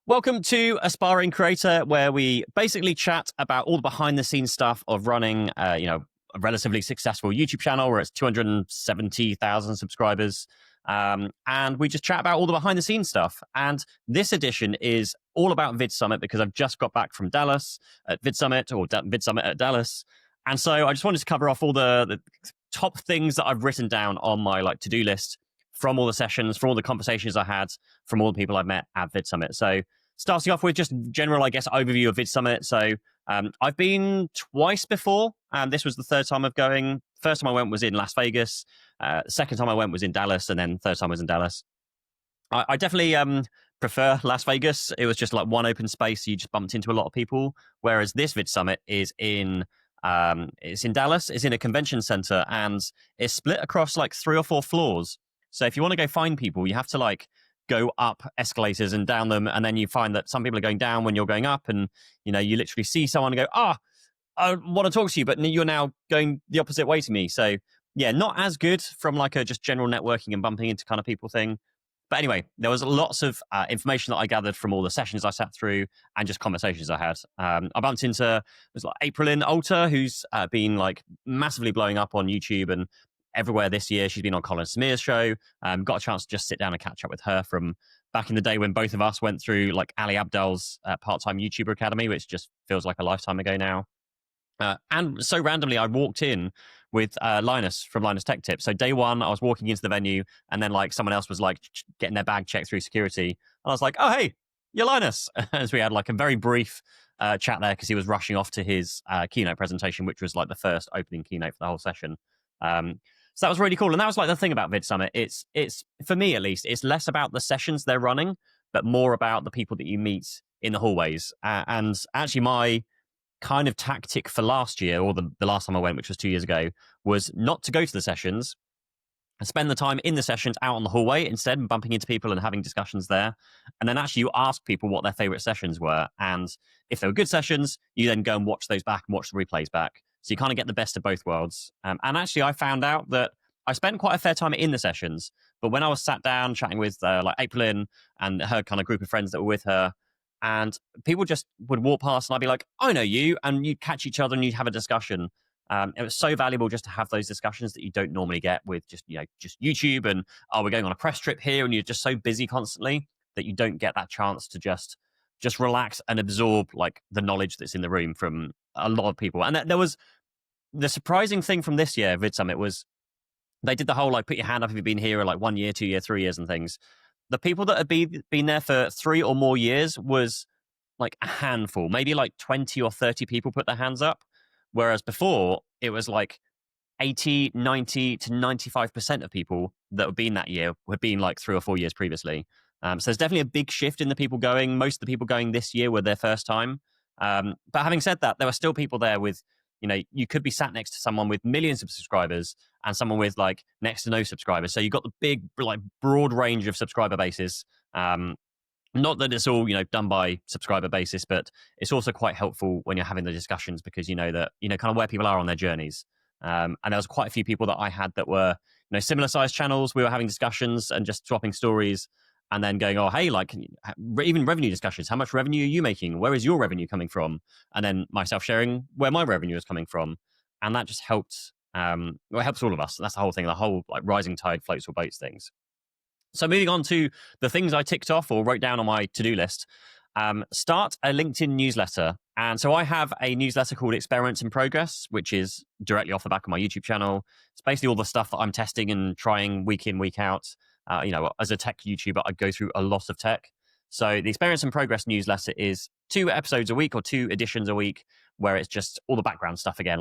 Welcome to Aspiring Creator, where we basically chat about all the behind-the-scenes stuff of running, a relatively successful YouTube channel where it's 270,000 subscribers, and we just chat about all the behind-the-scenes stuff. And this edition is all about VidSummit because I've just got back from Dallas at VidSummit, or VidSummit at Dallas, and so I just wanted to cover off all the top things that I've written down on my to-do list from all the sessions, from all the conversations I had, from all the people I've met at VidSummit. So starting off with just general, overview of VidSummit. So I've been twice before, and this was the third time of going. First time I went was in Las Vegas. Second time I went was in Dallas, and then third time was in Dallas. I definitely prefer Las Vegas. It was just like one open space. You just bumped into a lot of people, whereas this VidSummit is in Dallas. It's in a convention center, and it's split across 3 or 4 floors. So if you want to go find people, you have to go up escalators and down them, and then you find that some people are going down when you're going up, and you literally see someone and go, I want to talk to you, but you're now going the opposite way to me. So yeah, not as good from a just general networking and bumping into kind of people thing. But anyway, there was lots of information that I gathered from all the sessions I sat through and just conversations I had. I bumped into April Alter, who's been massively blowing up on YouTube and everywhere this year. She's been on Colin Smear's show. Got a chance to just sit down and catch up with her from back in the day when both of us went through Ali Abdaal's part-time YouTuber Academy, which just feels like a lifetime ago now. And so randomly, I walked in with Linus from Linus Tech Tips. So day one, I was walking into the venue, and then someone else was getting their bag checked through security. And I was like, oh, hey, you're Linus. As we had a very brief chat there because he was rushing off to his keynote presentation, which was the first opening keynote for the whole session. So that was really cool. And that was the thing about VidSummit. It's for me, at least, it's less about the sessions they're running, but more about the people that you meet in the hallways. And actually my kind of tactic for last year, or the last time I went, which was 2 years ago, was not to go to the sessions and spend the time in the sessions out on the hallway instead, and bumping into people and having discussions there. And then actually you ask people what their favorite sessions were. And if they were good sessions, you then go and watch those back and watch the replays back. So you kind of get the best of both worlds. And actually, I found out that I spent quite a fair time in the sessions, but when I was sat down chatting with April and her kind of group of friends that were with her, and people just would walk past, and I'd be like, I know you, and you'd catch each other and you'd have a discussion. It was so valuable just to have those discussions that you don't normally get with just YouTube, and we're going on a press trip here, and you're just so busy constantly that you don't get that chance to just relax and absorb the knowledge that's in the room from a lot of people. And there was the surprising thing from this year VidSummit was they did the whole put your hand up if you've been here 1 year, 2 year, 3 years and things. The people that had been there for 3 or more years was a handful, maybe 20 or 30 people put their hands up. Whereas before it was 80, 90 to 95% of people that had been that year had been 3 or 4 years previously. So there's definitely a big shift in the people going. Most of the people going this year were their first time. But having said that, there were still people there with, you could be sat next to someone with millions of subscribers and someone with next to no subscribers. So you've got the big, broad range of subscriber bases. Not that it's all, done by subscriber basis, but it's also quite helpful when you're having the discussions because you know that, kind of where people are on their journeys. And there was quite a few people that I had that were, similar sized channels. We were having discussions and just swapping stories. And then going, oh, hey, even revenue discussions. How much revenue are you making? Where is your revenue coming from? And then myself sharing where my revenue is coming from. And that just helped. It helps all of us. That's the whole thing. The whole rising tide floats all boats things. So moving on to the things I ticked off or wrote down on my to-do list. Start a LinkedIn newsletter. And so I have a newsletter called Experiments in Progress, which is directly off the back of my YouTube channel. It's basically all the stuff that I'm testing and trying week in, week out. As a tech YouTuber, I go through a lot of tech. So the Experience and Progress newsletter is 2 episodes a week or 2 editions a week, where it's just all the background stuff again,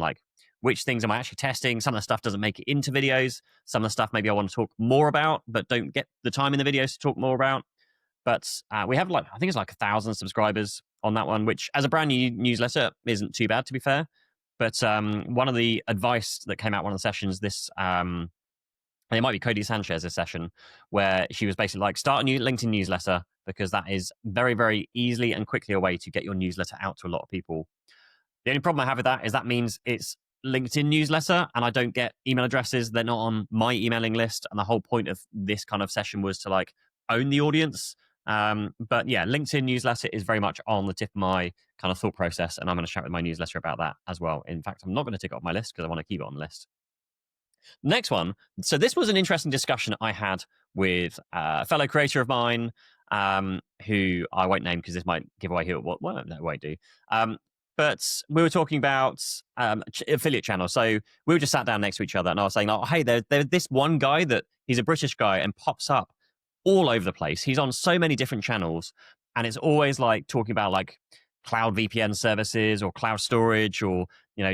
which things am I actually testing? Some of the stuff doesn't make it into videos. Some of the stuff maybe I want to talk more about, but don't get the time in the videos to talk more about. But we have I think it's 1,000 subscribers on that one, which as a brand new newsletter isn't too bad, to be fair. But one of the advice that came out one of the sessions this and it might be Cody Sanchez's session, where she was basically start a new LinkedIn newsletter, because that is very, very easily and quickly a way to get your newsletter out to a lot of people. The only problem I have with that is that means it's LinkedIn newsletter and I don't get email addresses. They're not on my emailing list. And the whole point of this kind of session was to own the audience But yeah, LinkedIn newsletter is very much on the tip of my kind of thought process, and I'm going to chat with my newsletter about that as well. In fact, I'm not going to tick it off my list because I want to keep it on the list. Next one. So this was an interesting discussion I had with a fellow creator of mine, who I won't name because this might give away who it was. Well, no, it won't do. But we were talking about affiliate channels. So we were just sat down next to each other, and I was saying, "Oh, hey, there's this one guy that he's a British guy and pops up all over the place. He's on so many different channels, and it's always like talking about like cloud VPN services or cloud storage or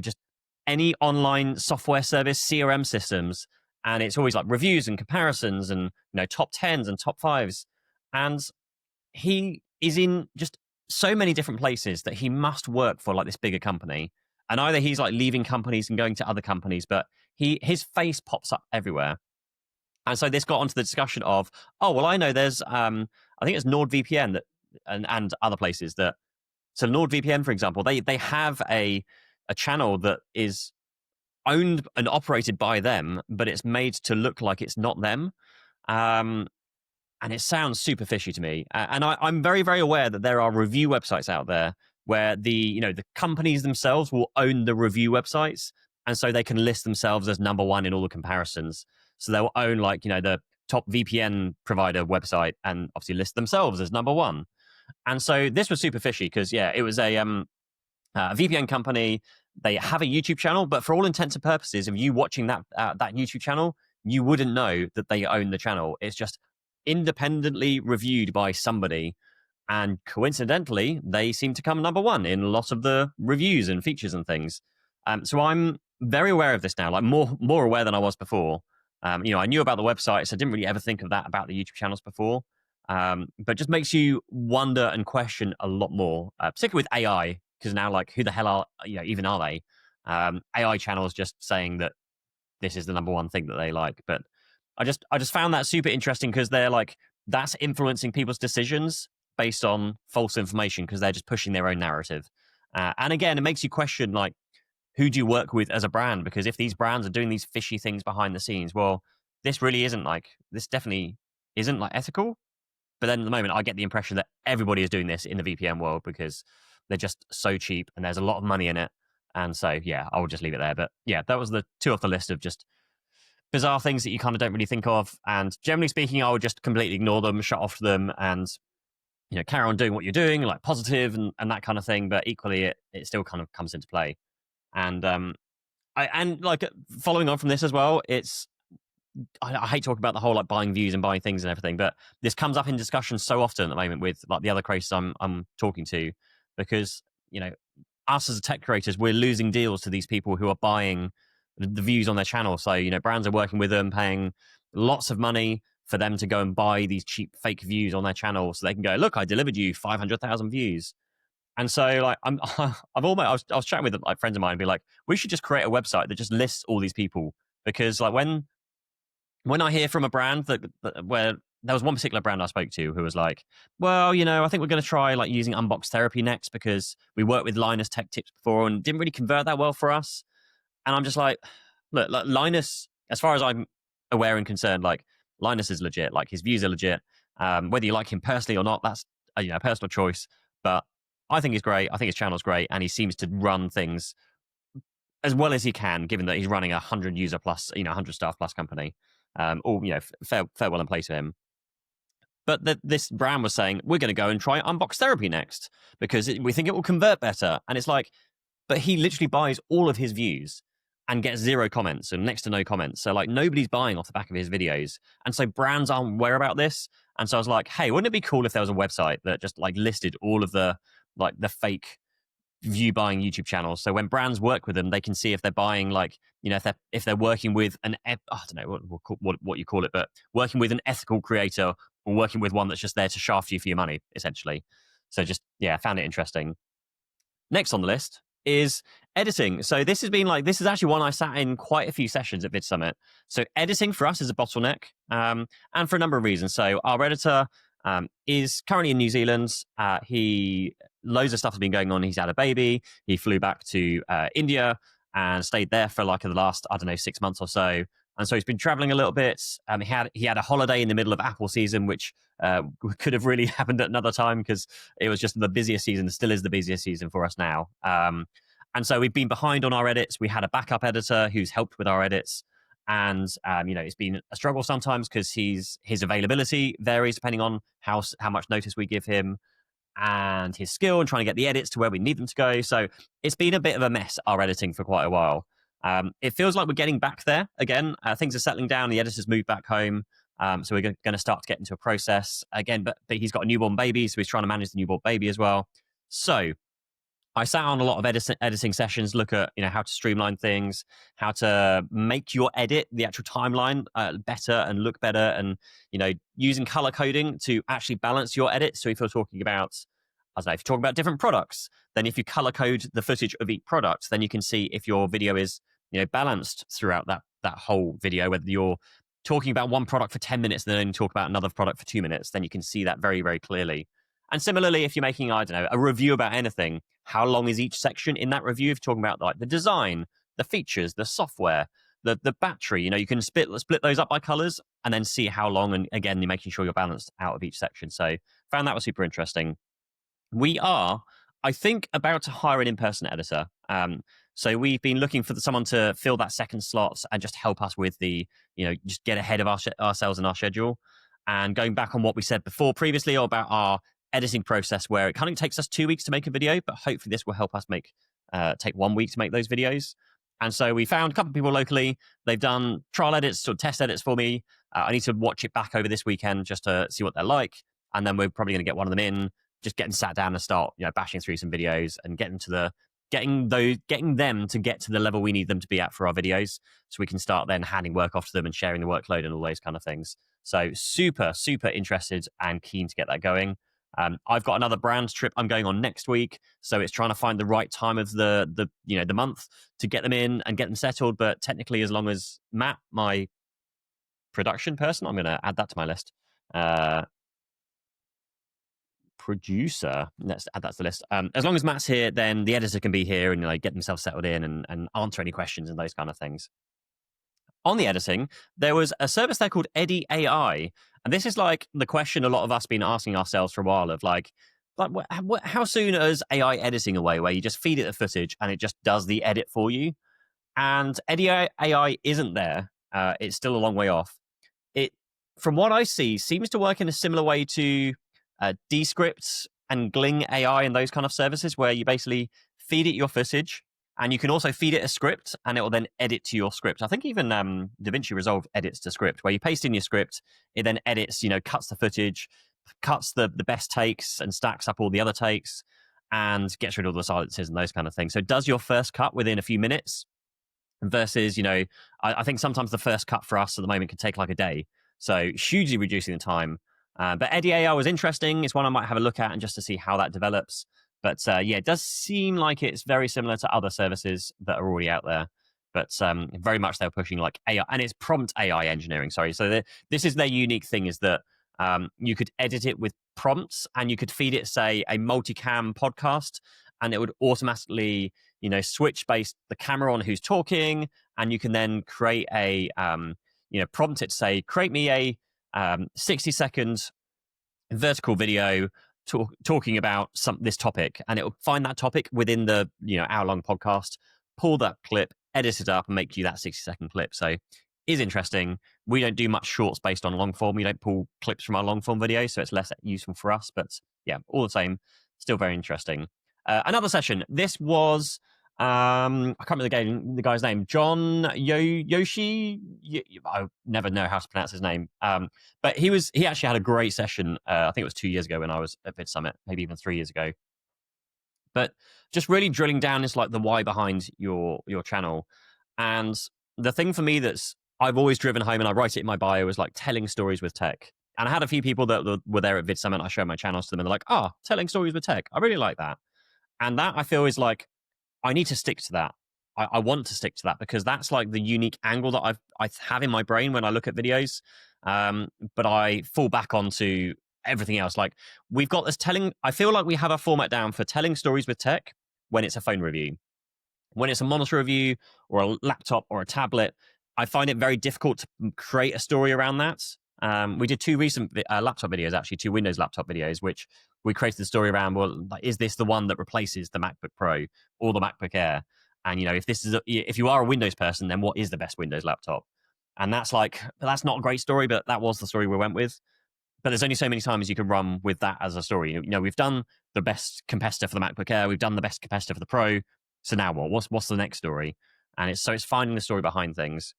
just any online software service, CRM systems, and it's always like reviews and comparisons and top tens and top fives, and he is in just so many different places that he must work for like this bigger company, and either he's like leaving companies and going to other companies, but his face pops up everywhere. And so this got onto the discussion of, oh well, I know there's I think it's NordVPN that and other places that. So NordVPN, for example, they have a channel that is owned and operated by them, but it's made to look like it's not them. And it sounds super fishy to me. And I'm very, very aware that there are review websites out there where the companies themselves will own the review websites. And so they can list themselves as number one in all the comparisons. So they'll own like, the top VPN provider website and obviously list themselves as number one. And so this was super fishy because, yeah, it was a VPN company. They have a YouTube channel, but for all intents and purposes, of you watching that YouTube channel, you wouldn't know that they own the channel. It's just independently reviewed by somebody, and coincidentally, they seem to come number one in lots of the reviews and features and things. So I'm very aware of this now, like more aware than I was before. I knew about the websites. So I didn't really ever think of that about the YouTube channels before. But just makes you wonder and question a lot more, particularly with AI, because now, like, who the hell are even are they? AI channels just saying that this is the number one thing that they like. But I just found that super interesting because they're like, that's influencing people's decisions based on false information because they're just pushing their own narrative. And again, it makes you question, like, who do you work with as a brand? Because if these brands are doing these fishy things behind the scenes, well, this definitely isn't like ethical. But then at the moment, I get the impression that everybody is doing this in the VPN world because they're just so cheap and there's a lot of money in it. And so, yeah, I will just leave it there. But yeah, that was the two off the list of just bizarre things that you kind of don't really think of. And generally speaking, I would just completely ignore them, shut off them, and carry on doing what you're doing, like positive and that kind of thing. But equally, it still kind of comes into play. And like following on from this as well, I hate talking about the whole like buying views and buying things and everything, but this comes up in discussion so often at the moment with like the other creators I'm talking to, because us as tech creators, we're losing deals to these people who are buying the views on their channel. So brands are working with them, paying lots of money for them to go and buy these cheap fake views on their channel, so they can go, look, I delivered you 500,000 views. And so like I was chatting with like friends of mine and be like, we should just create a website that just lists all these people, because like when I hear from a brand where there was one particular brand I spoke to who was like, well, I think we're going to try like using Unbox Therapy next because we worked with Linus Tech Tips before and didn't really convert that well for us. And I'm just like, look, like Linus, as far as I'm aware and concerned, like Linus is legit, like his views are legit. Whether you like him personally or not, that's a personal choice. But I think he's great. I think his channel's great, and he seems to run things as well as he can, given that he's running 100 user plus, 100 staff plus company. All fair well in place for him. But this brand was saying, we're going to go and try Unbox Therapy next because we think it will convert better. And it's like, but he literally buys all of his views and gets 0 comments and next to no comments. So like nobody's buying off the back of his videos. And so brands aren't aware about this. And so I was like, hey, wouldn't it be cool if there was a website that just like listed all of the fake view buying YouTube channels, so when brands work with them, they can see if they're buying like if they're working with I don't know what you call it, but working with an ethical creator or working with one that's just there to shaft you for your money, essentially. So just I found it interesting. Next on the list is editing. So this is actually one I sat in quite a few sessions at VidSummit. So editing for us is a bottleneck, and for a number of reasons. So our editor is currently in New Zealand. Loads of stuff has been going on. He's had a baby. He flew back to India and stayed there for like the last, 6 months or so. And so he's been traveling a little bit. He had a holiday in the middle of Apple season, which could have really happened at another time because it was just the busiest season, still is the busiest season for us now. And so we've been behind on our edits. We had a backup editor who's helped with our edits. And, it's been a struggle sometimes because his availability varies depending on how much notice we give him and his skill and trying to get the edits to where we need them to go. So it's been a bit of a mess, our editing, for quite a while. It feels like we're getting back there again. Things are settling down. The editor's moved back home. So we're going to start to get into a process again. But he's got a newborn baby, so he's trying to manage the newborn baby as well. So I sat on a lot of editing sessions, look at how to streamline things, how to make your edit, the actual timeline, better and look better, and using color coding to actually balance your edit. So if you're talking about, I don't know, if you're talking about different products, then if you color code the footage of each product, then you can see if your video is balanced throughout that whole video. Whether you're talking about one product for 10 minutes and then talk about another product for 2 minutes, then you can see that very, very clearly. And similarly, if you're making, I don't know, a review about anything, how long is each section in that review? If you're talking about like the design, the features, the software, the battery, you can split those up by colors and then see how long. And again, you're making sure you're balanced out of each section. So found that was super interesting. We are, I think, about to hire an in-person editor. So we've been looking for someone to fill that second slot and just help us with the, just get ahead of ourselves and our schedule. And going back on what we said previously about our editing process, where it kind of takes us 2 weeks to make a video, but hopefully this will help us take 1 week to make those videos. And so we found a couple of people locally. They've done trial edits or test edits for me. I need to watch it back over this weekend just to see what they're like. And then we're probably going to get one of them in, just getting sat down and start, bashing through some videos and getting them to get to the level we need them to be at for our videos, so we can start then handing work off to them and sharing the workload and all those kind of things. So super, super interested and keen to get that going. I've got another brand trip I'm going on next week, so it's trying to find the right time of the month to get them in and get them settled. But technically, as long as Matt, my production person, I'm going to add that to my list. Producer, let's add that to the list. As long as Matt's here, then the editor can be here and get themselves settled in and answer any questions and those kind of things. On the editing, there was a service there called Eddy AI. And this is like the question a lot of us been asking ourselves for a while of how soon is AI editing away, where you just feed it the footage and it just does the edit for you? And Eddy AI isn't there. It's still a long way off. It, from what I see, seems to work in a similar way to Descript and Gling AI and those kind of services, where you basically feed it your footage. And you can also feed it a script, and it will then edit to your script. I think even DaVinci Resolve edits to script, where you paste in your script, it then edits, cuts the footage, cuts the best takes, and stacks up all the other takes, and gets rid of all the silences and those kind of things. So it does your first cut within a few minutes, versus, I think sometimes the first cut for us at the moment can take like a day. So hugely reducing the time. But Eddy AI was interesting. It's one I might have a look at and just to see how that develops. But it does seem like it's very similar to other services that are already out there. But very much they're pushing like AI, and it's prompt AI engineering. Sorry. So this is their unique thing, is that you could edit it with prompts, and you could feed it, say, a multicam podcast, and it would automatically, switch based the camera on who's talking, and you can then create a, prompt it to say, create me a 60-second vertical video talking about this topic, and it will find that topic within the hour-long podcast, pull that clip, edit it up, and make you that 60-second clip. So is interesting. We don't do much shorts based on long form. We don't pull clips from our long form videos, so it's less useful for us. But yeah, all the same, still very interesting. Another session. This was I can't remember the guy's name. John Yoshi. I never know how to pronounce his name. But he actually had a great session. I think it was 2 years ago when I was at VidSummit, maybe even 3 years ago. But just really drilling down is like the why behind your channel. And the thing for me that's I've always driven home, and I write it in my bio, is like telling stories with tech. And I had a few people that were there at VidSummit. I showed my channels to them, and they're like, telling stories with tech. I really like that. And that I feel is like, I need to stick to that. I want to stick to that, because that's like the unique angle that I have in my brain when I look at videos. But I fall back onto everything else. Like, we've got this I feel like we have a format down for telling stories with tech when it's a phone review. When it's a monitor review or a laptop or a tablet, I find it very difficult to create a story around that. We did two recent laptop videos, actually, two Windows laptop videos, which we created the story around, well, is this the one that replaces the MacBook Pro or the MacBook Air? And, if you are a Windows person, then what is the best Windows laptop? And that's not a great story, but that was the story we went with. But there's only so many times you can run with that as a story. We've done the best competitor for the MacBook Air. We've done the best competitor for the Pro. So now what? What's the next story? And it's finding the story behind things.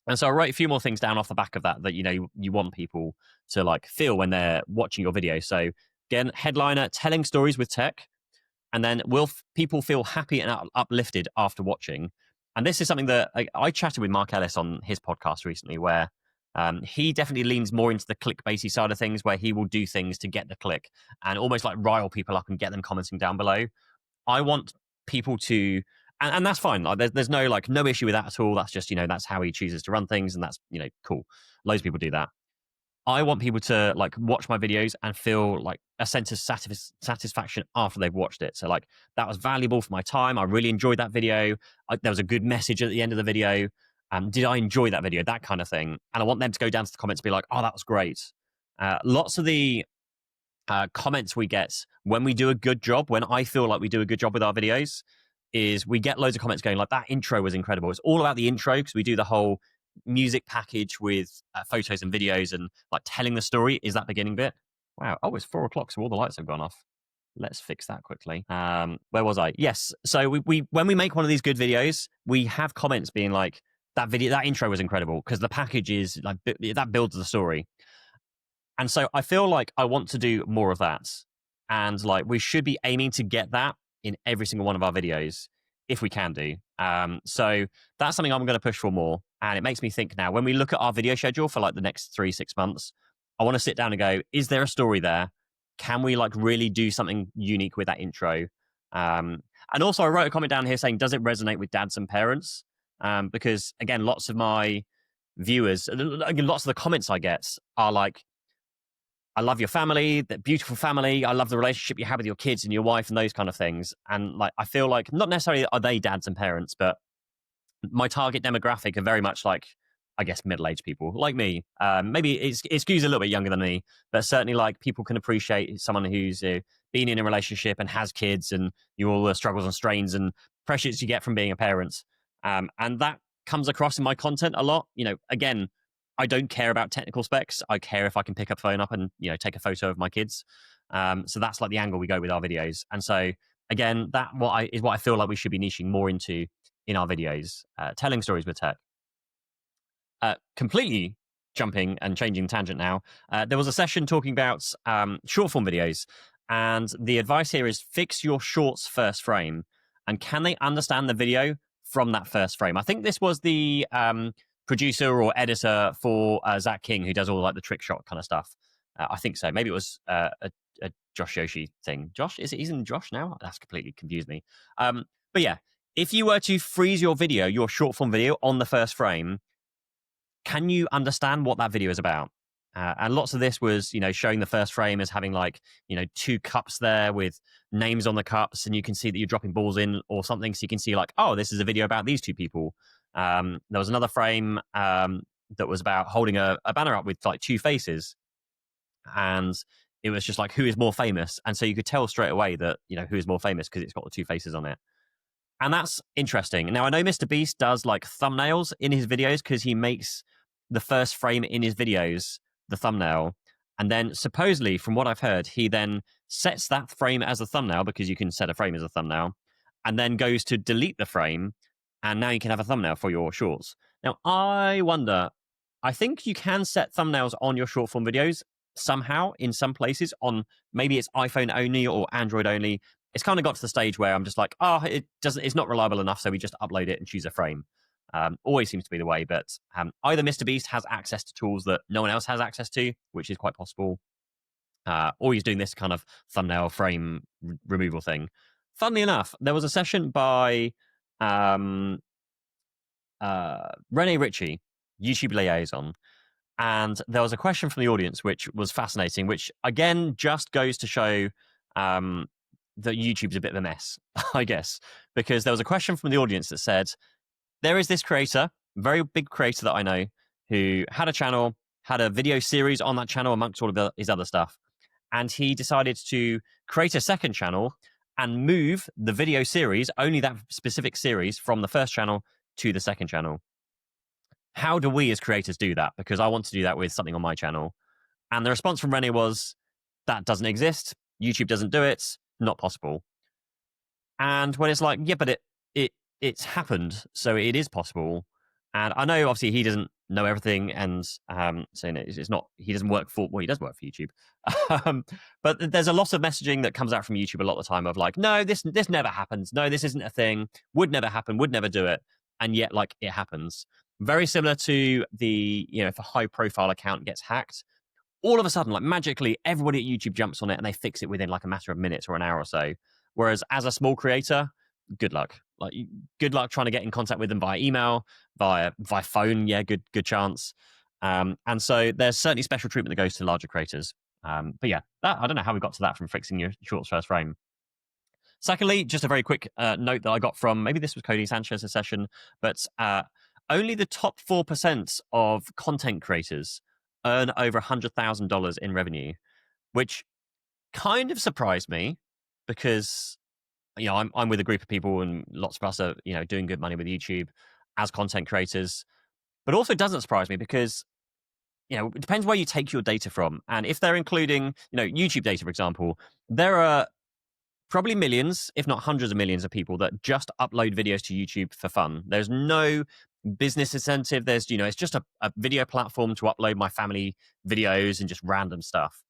And so I wrote a few more things down off the back of that you want people to feel when they're watching your video. So again, headliner, telling stories with tech. And then will people feel happy and uplifted after watching? And this is something that I chatted with Mark Ellis on his podcast recently, where he definitely leans more into the clickbaity side of things, where he will do things to get the click and almost rile people up and get them commenting down below. I want people to, and that's fine. There's no issue with that at all. That's just, that's how he chooses to run things. And that's, cool. Loads of people do that. I want people to watch my videos and feel a sense of satisfaction after they've watched it. So that was valuable for my time. I really enjoyed that video. There was a good message at the end of the video. Did I enjoy that video? That kind of thing. And I want them to go down to the comments and be like, oh, that was great. Lots of the comments we get when we do a good job, when I feel like we do a good job with our videos, is we get loads of comments going that intro was incredible. It's all about the intro because we do the whole music package with photos and videos and telling the story is that beginning bit. Wow. Oh, it's 4 o'clock, so all the lights have gone off. Let's fix that quickly. Where was I? Yes. So we when we make one of these good videos, we have comments being that intro was incredible because the package is that builds the story. And so I feel like I want to do more of that. And we should be aiming to get that in every single one of our videos if we can do. So that's something I'm going to push for more. And it makes me think now, when we look at our video schedule for the next 3-6 months, I want to sit down and go, is there a story there? Can we really do something unique with that intro? And also I wrote a comment down here saying, does it resonate with dads and parents? Because again, lots of my viewers, lots of the comments I get are I love your family, that beautiful family. I love the relationship you have with your kids and your wife and those kind of things. And I feel not necessarily are they dads and parents, but my target demographic are very much I guess, middle-aged people like me. Maybe it skews a little bit younger than me, but certainly people can appreciate someone who's been in a relationship and has kids and all the struggles and strains and pressures you get from being a parent. And that comes across in my content a lot. Again, I don't care about technical specs. I care if I can pick up phone up and take a photo of my kids. So that's the angle we go with our videos. And so again, that is what I feel like we should be niching more into in our videos, telling stories with tech. Completely jumping and changing tangent now. There was a session talking about short form videos, and the advice here is fix your shorts first frame, and can they understand the video from that first frame? I think this was the producer or editor for Zach King, who does all the trick shot kind of stuff. I think so. Maybe it was a Josh Yoshi thing. Josh, he's in Josh now? That's completely confused me. But yeah, if you were to freeze your video, your short form video on the first frame, can you understand what that video is about? And lots of this was, showing the first frame as having 2 cups there with names on the cups, and you can see that you're dropping balls in or something. So you can see oh, this is a video about these 2 people. There was another frame that was about holding a banner up with 2 faces, and it was just who is more famous. And so you could tell straight away that who is more famous because it's got the 2 faces on it. And that's interesting. Now I know Mr. Beast does thumbnails in his videos because he makes the first frame in his videos the thumbnail, and then supposedly, from what I've heard, he then sets that frame as a thumbnail because you can set a frame as a thumbnail, and then goes to delete the frame, and now you can have a thumbnail for your shorts. Now I wonder, I think you can set thumbnails on your short form videos somehow in some places, on maybe it's iPhone only or Android only. It's kind of got to the stage where I'm just it's not reliable enough, so we just upload it and choose a frame. Always seems to be the way, but either Mr. Beast has access to tools that no one else has access to, which is quite possible, or he's doing this kind of thumbnail frame removal thing. Funnily enough, there was a session by Rene Ritchie, YouTube Liaison, and there was a question from the audience which was fascinating, which again just goes to show that YouTube's a bit of a mess, I guess, because there was a question from the audience that said, there is this creator very big creator that I know who had a channel, had a video series on that channel amongst all of his other stuff. And he decided to create a second channel and move the video series, only that specific series, from the first channel to the second channel. How do we as creators do that? Because I want to do that with something on my channel. And the response from Rene was, that doesn't exist. YouTube doesn't do it. Not possible. And when it's like, yeah, but it's happened, so it is possible. And I know obviously he doesn't know everything, and so it's not, he doesn't work for, well, he does work for YouTube. But there's a lot of messaging that comes out from YouTube a lot of the time of like, no, this never happens. No, this isn't a thing. Would never happen. Would never do it. And yet, like, it happens. Very similar to the, if a high profile account gets hacked, all of a sudden, like magically, everybody at YouTube jumps on it and they fix it within like a matter of minutes or an hour or so. Whereas as a small creator, good luck. Like, good luck trying to get in contact with them via email, via phone. Yeah, good chance. And so there's certainly special treatment that goes to larger creators. But yeah, I don't know how we got to that from fixing your shorts first frame. Secondly, just a very quick note that I got from, maybe this was Cody Sanchez's session, but only the top 4% of content creators earn over $100,000 in revenue, which kind of surprised me because, I'm with a group of people and lots of us are, doing good money with YouTube as content creators. But also doesn't surprise me because, it depends where you take your data from. And if they're including, YouTube data, for example, there are probably millions, if not hundreds of millions of people that just upload videos to YouTube for fun. There's no business incentive. There's, it's just a video platform to upload my family videos and just random stuff.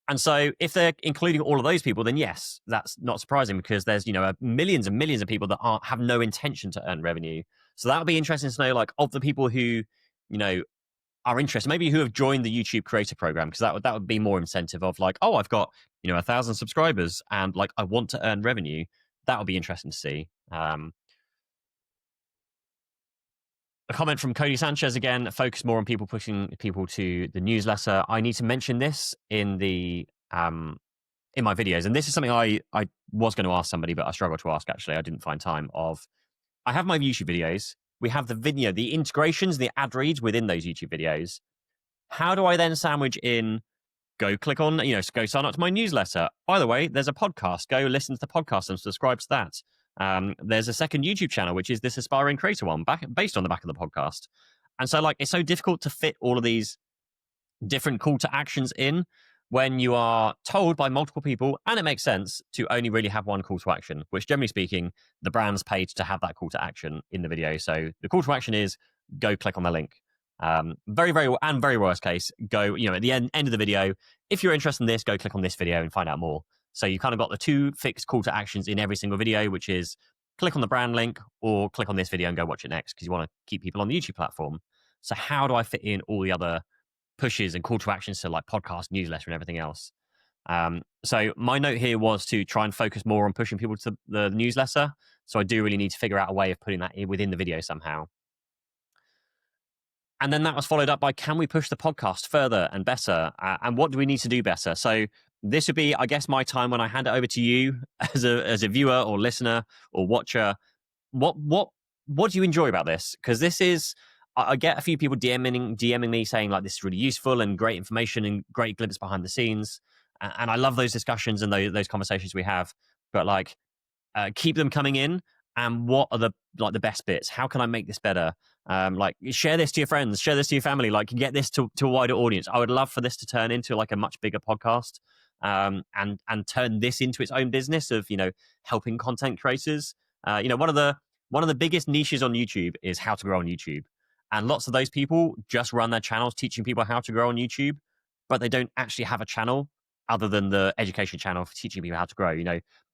And so if they're including all of those people, then yes, that's not surprising because there's, millions and millions of people that have no intention to earn revenue. So that would be interesting to know, like, of the people who, are interested, maybe who have joined the YouTube creator program, because that would be more incentive of like, oh, I've got 1,000 subscribers and like I want to earn revenue. That would be interesting to see. A comment from Cody Sanchez again, focus more on people pushing people to the newsletter. I need to mention this in the in my videos, and this is something I was going to ask somebody, but I struggled to ask. Actually, I didn't find time. I have my YouTube videos. We have the integrations, the ad reads within those YouTube videos. How do I then sandwich in? Go click on, go sign up to my newsletter. By the way, there's a podcast. Go listen to the podcast and subscribe to that. There's a second YouTube channel, which is this aspiring creator one, based on the back of the podcast. And so, like, it's so difficult to fit all of these different call to actions in when you are told by multiple people, and it makes sense to only really have one call to action, which generally speaking, the brand's paid to have that call to action in the video. So the call to action is go click on the link. Very worst case, go, at the end of the video, if you're interested in this, go click on this video and find out more. So you kind of got the two fixed call to actions in every single video, which is click on the brand link or click on this video and go watch it next, because you want to keep people on the YouTube platform. So how do I fit in all the other pushes and call to actions to like podcast, newsletter, and everything else? So my note here was to try and focus more on pushing people to the newsletter. So I do really need to figure out a way of putting that in within the video somehow. And then that was followed up by, can we push the podcast further and better? And what do we need to do better? So this would be, I guess, my time when I hand it over to you as a viewer or listener or watcher. What do you enjoy about this? Because this is, I get a few people DMing me saying like, this is really useful and great information and great glimpse behind the scenes. And I love those discussions and those conversations we have. But like, keep them coming in. And what are the best bits? How can I make this better? Like, share this to your friends, share this to your family, like get this to a wider audience. I would love for this to turn into like a much bigger podcast, and turn this into its own business of, helping content creators. One of the biggest niches on YouTube is how to grow on YouTube. And lots of those people just run their channels teaching people how to grow on YouTube, but they don't actually have a channel other than the education channel for teaching people how to grow.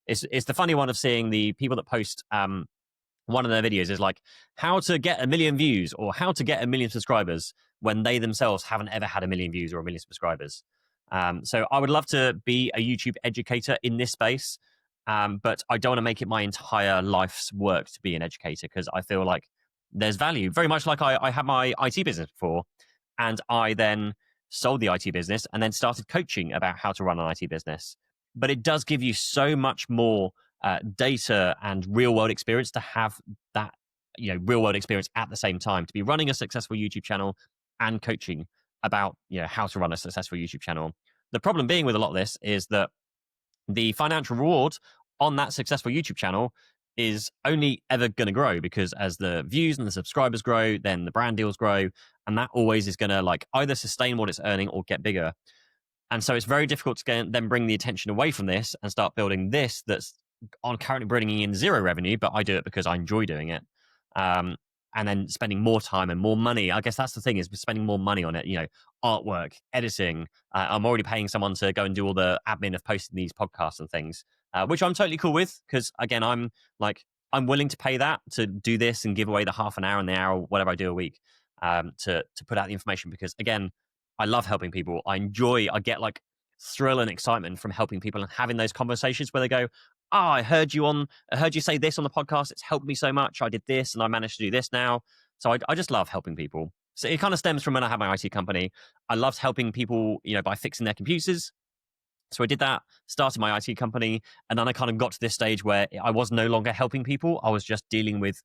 It's the funny one of seeing the people that post one of their videos is like how to get 1 million views or how to get 1 million subscribers when they themselves haven't ever had 1 million views or 1 million subscribers. So I would love to be a YouTube educator in this space, but I don't want to make it my entire life's work to be an educator, because I feel like there's value. Very much like I had my IT business before, and I then sold the IT business and then started coaching about how to run an IT business. But it does give you so much more data and real world experience to have that real world experience at the same time, to be running a successful YouTube channel and coaching about how to run a successful YouTube channel. The problem being with a lot of this is that the financial reward on that successful YouTube channel is only ever going to grow, because as the views and the subscribers grow, then the brand deals grow, and that always is going to like either sustain what it's earning or get bigger. And so it's very difficult to then bring the attention away from this and start building this that's currently bringing in zero revenue, but I do it because I enjoy doing it. And then spending more time and more money. I guess that's the thing, is spending more money on it, artwork, editing. I'm already paying someone to go and do all the admin of posting these podcasts and things, which I'm totally cool with, because again, I'm willing to pay that to do this and give away the half an hour and the hour, whatever I do a week, to put out the information, because again, I love helping people. I get like thrill and excitement from helping people and having those conversations where they go, I heard you say this on the podcast. It's helped me so much. I did this and I managed to do this now. So I just love helping people. So it kind of stems from when I had my IT company. I loved helping people, by fixing their computers. So I did that, started my IT company, and then I kind of got to this stage where I was no longer helping people. I was just dealing with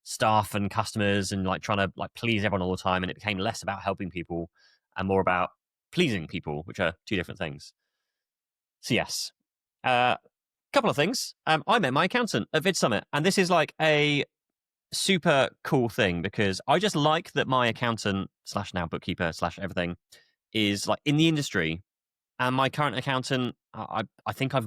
staff and customers and like trying to like please everyone all the time. And it became less about helping people and more about pleasing people, which are two different things. So yes, couple of things. I met my accountant at VidSummit, and this is like a super cool thing, because I just like that my accountant / now bookkeeper / everything is like in the industry. And my current accountant, I think I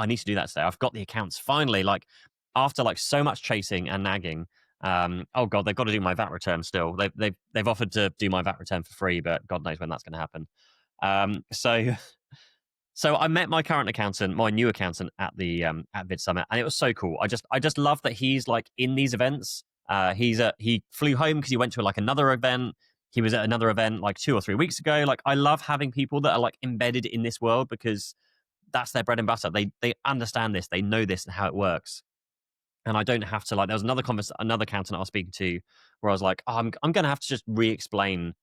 need to do that today. I've got the accounts finally, like after like so much chasing and nagging. Oh God, they've got to do my VAT return still. They've offered to do my VAT return for free, but God knows when that's going to happen. So I met my current accountant, my new accountant, at VidSummit, and it was so cool. I just love that he's like in these events. He flew home because he went to like another event. He was at another event like 2 or 3 weeks ago. Like, I love having people that are like embedded in this world, because that's their bread and butter. They understand this, they know this and how it works. And I don't have to like. There was another accountant I was speaking to where I was like, I'm going to have to just re-explain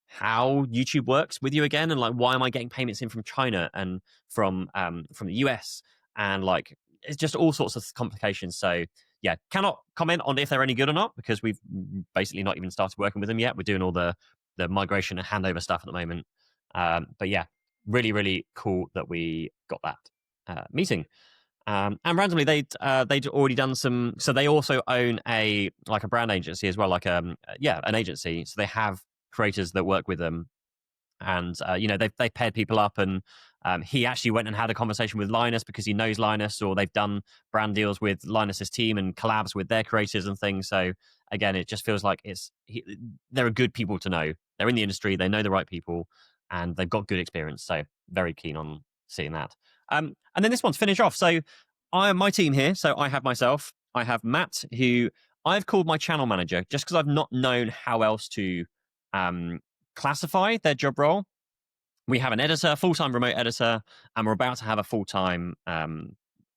how YouTube works with you again, and like why am I getting payments in from China and from the US, and like it's just all sorts of complications. So yeah, cannot comment on if they're any good or not, because we've basically not even started working with them yet. We're doing all the migration and handover stuff at the moment. But yeah, really, really cool that we got that meeting. And randomly, they'd already done some. So they also own a brand agency as well, like an agency. So they have creators that work with them, and they've paired people up, and he actually went and had a conversation with Linus because he knows Linus, or they've done brand deals with Linus's team and collabs with their creators and things. So again, it just feels like there are good people to know. They're in the industry, they know the right people, and they've got good experience. So very keen on seeing that. And then this one to finish off. So my team here. So I have myself. I have Matt, who I've called my channel manager just because I've not known how else to classify their job role. We have an editor, full-time remote editor, and we're about to have a full-time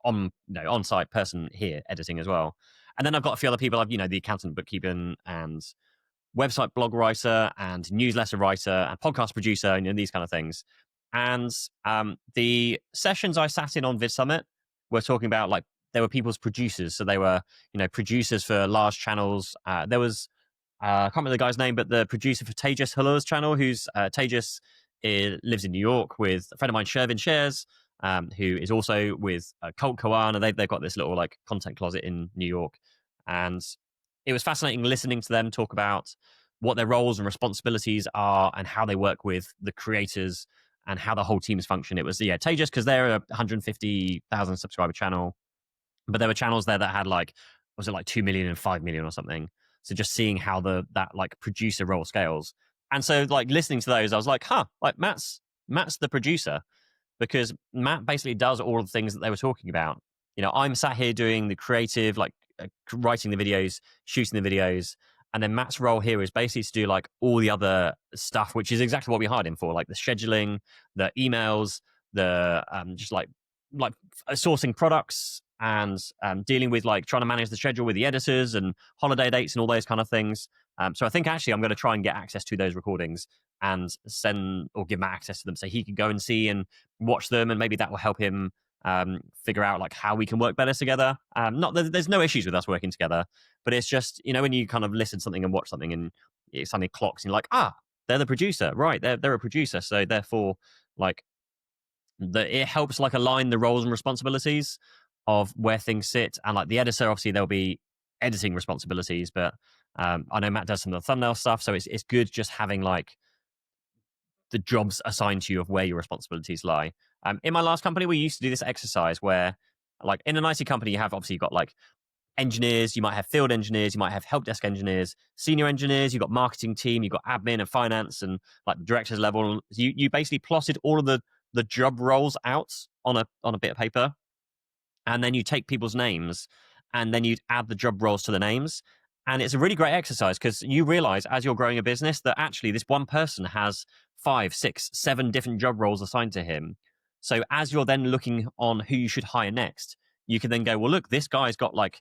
on-site person here editing as well. And then I've got a few other people. I've the accountant, bookkeeping, and website blog writer, and newsletter writer, and podcast producer, and these kind of things. And the sessions I sat in on VidSummit were talking about like they were people's producers. So they were producers for large channels. There was I can't remember the guy's name, but the producer for Tejas Hulur's channel, who's Tejas lives in New York with a friend of mine, Shervin Shares, who is also with Cult Koan, and they've got this little like content closet in New York. And it was fascinating listening to them talk about what their roles and responsibilities are and how they work with the creators and how the whole teams function. It was Tejas, because they're a 150,000 subscriber channel, but there were channels there that had like 2 million and 5 million or something. So just seeing how that like producer role scales. And so like listening to those, I was like, like Matt's the producer, because Matt basically does all of the things that they were talking about. I'm sat here doing the creative, like writing the videos, shooting the videos. And then Matt's role here is basically to do like all the other stuff, which is exactly what we hired him for, like the scheduling, the emails, the just like sourcing products, and dealing with like trying to manage the schedule with the editors and holiday dates and all those kind of things. So I think actually I'm going to try and get access to those recordings and send or give Matt access to them so he can go and see and watch them, and maybe that will help him figure out like how we can work better together. Not that there's no issues with us working together, but it's just, when you kind of listen to something and watch something and it suddenly clocks and you're like, they're the producer, right? They're a producer, so therefore, like, it helps like align the roles and responsibilities of where things sit. And like the editor, obviously there'll be editing responsibilities, but I know Matt does some of the thumbnail stuff, so it's good just having like the jobs assigned to you of where your responsibilities lie. In my last company, we used to do this exercise where, like, in an IT company, you have obviously got like engineers, you might have field engineers, you might have help desk engineers, senior engineers, you've got marketing team, you've got admin and finance, and like the directors level. You basically plotted all of the job roles out on a bit of paper, and then you take people's names and then you add the job roles to the names. And it's a really great exercise because you realize as you're growing a business that actually this one person has 5, 6, 7 different job roles assigned to him. So as you're then looking on who you should hire next, you can then go, well, look, this guy's got like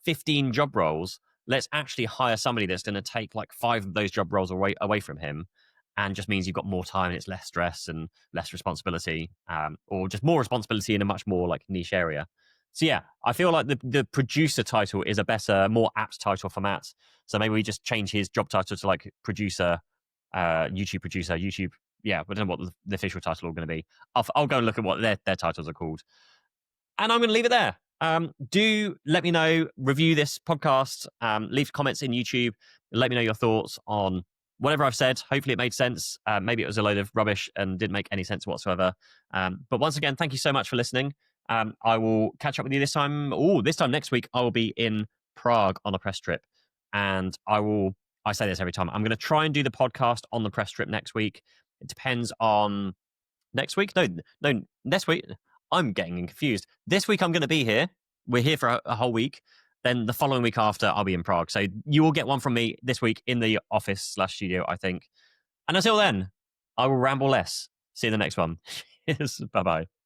15 job roles. Let's actually hire somebody that's going to take like 5 of those job roles away from him, and just means you've got more time and it's less stress and less responsibility, or just more responsibility in a much more like niche area. So yeah, I feel like the producer title is a better, more apt title for Matt. So maybe we just change his job title to like producer, YouTube producer, YouTube. Yeah, I don't know what the official title is going to be. I'll go and look at what their titles are called. And I'm going to leave it there. Do let me know, review this podcast, leave comments in YouTube, let me know your thoughts on whatever I've said. Hopefully it made sense. Maybe it was a load of rubbish and didn't make any sense whatsoever. But once again, thank you so much for listening. I will catch up with you this time. This time next week, I will be in Prague on a press trip. And I say this every time, I'm going to try and do the podcast on the press trip next week. It depends on next week. No, next week. I'm getting confused. This week I'm going to be here. We're here for a whole week. Then the following week after, I'll be in Prague. So you will get one from me this week in the office/studio, I think. And until then, I will ramble less. See you in the next one. Bye-bye.